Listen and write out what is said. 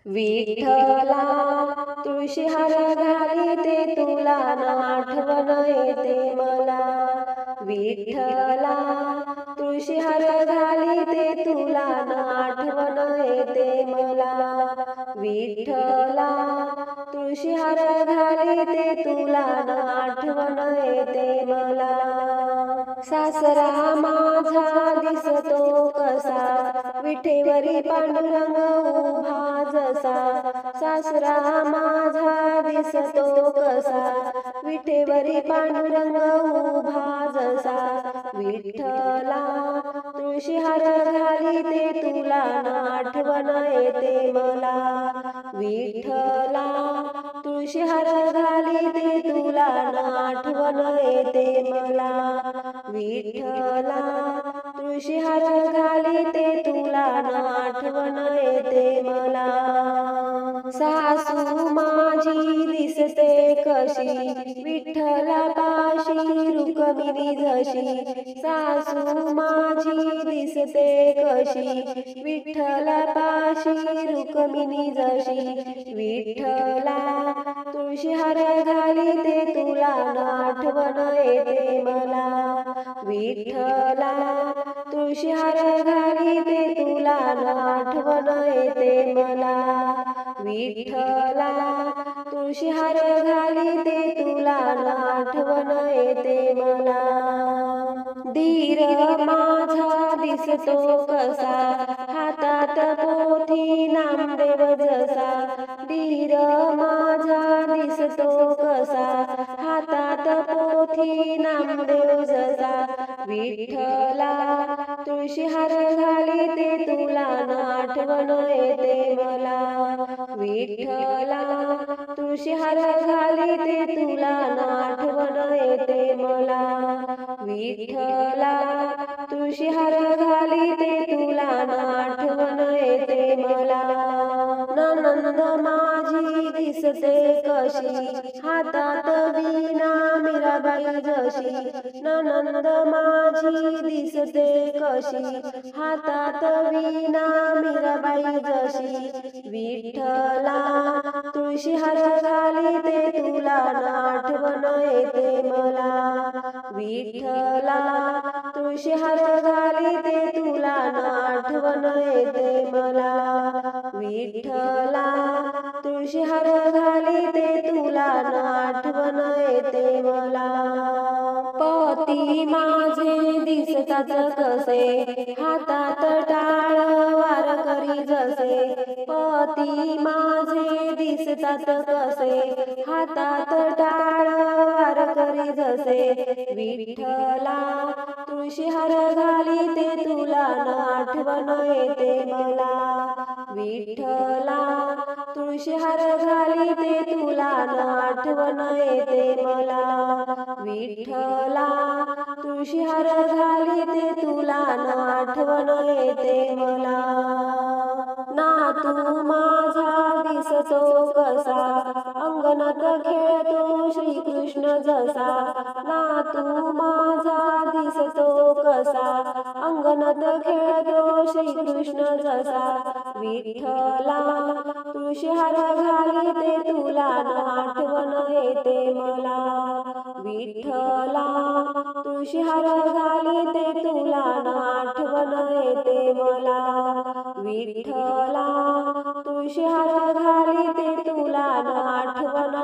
विठ्ठला तुळशी हार घालीते तुला ना आठवण येते मला. विठ्ठला तुळशी हार घालीते तुला ना आठवण येते मला. विठ्ठला तुळशी हार घालीते तुला ना आठवण येते मला. सासरा माझा दिसतो कसा विठेवरी पांडुरंग उभा जसा. सासरा माझा दिसतो कसा विठेवरी पांडुरंग उभा जसा. विठ्ठला तुळशी हार घालीते तुला ना आठवण येते मला. विठ्ठला तुळशी हार घालीते तुला ना आठवण येते मला. विठ्ठला तुळशी हार घालीते तुला ना आठवण येते मला. सासू माझी दिसते कशी विठ्ठलापाशी रुक्मिणी जशी. सासू माझी दिसते कशी विठ्ठलापाशी रुक्मिणी जशी. विठ्ठला तुळशी हार घालीते तुला ना आठवण येते मला. विठ्ठला तुळशी हार घालीते तुला ना आठवण येते मला. विठ्ठला तुळशी हार घालीते तुला ना आठवण येते मला. धीर माझा दिसतो कसा हातात पोथी नामदेव जसा. धीर माझा दिसतो कसा हातात पोथी नामदेव जसा. विठ्ठला तुळशी हार घालीते तुला ना आठवण येते मला. विठ्ठला तुळशी हार घालीते तुला ना आठवण येते मला. विठ्ठला तुळशी हार घालीते तुला ना आठवण येते मला. नणंद माझी दिसते कशी हातात वीणा मीराबाई जशी. नणंद माझी दिसते कशी हातात वीणा मीराबाई जशी. विठ्ठला तुळशी हार घालीते तुला ना आठवण येते मला. विठ्ठला तुळशी हार घालीते तुला ना आठवण येते मला. विठ्ठला तुळशी हार घालीते तुला ना आठवण येते मला. पती माझे दिसतात कसे हातात टाळ वारकरी जसे. पती माझे दिसतात कसे हातात टाळ वारकरी जसे. विठ्ठला तुळशी हार घालीते तुला ना आठवण येते मला. विठ्ठला तुळशी हार घालीते तुला ना आठवण येते मला. विठ्ठला तुळशी हार घालीते तुला ना आठवण येते मला. नातू माझा दिसतो कसा अंगणात खेळतो श्रीकृष्ण जसा. नातू माझा दिसतो कसा अंगणात खेळतो श्रीकृष्ण जसा. विठ्ठला तुळशी हार घालीते तुला ना आठवण येते मला. विठ्ठला तुळशी हार घालीते तुला ना आठवण येते मला. विठ्ठला तुळशी हार घालीते तुला ना आठवण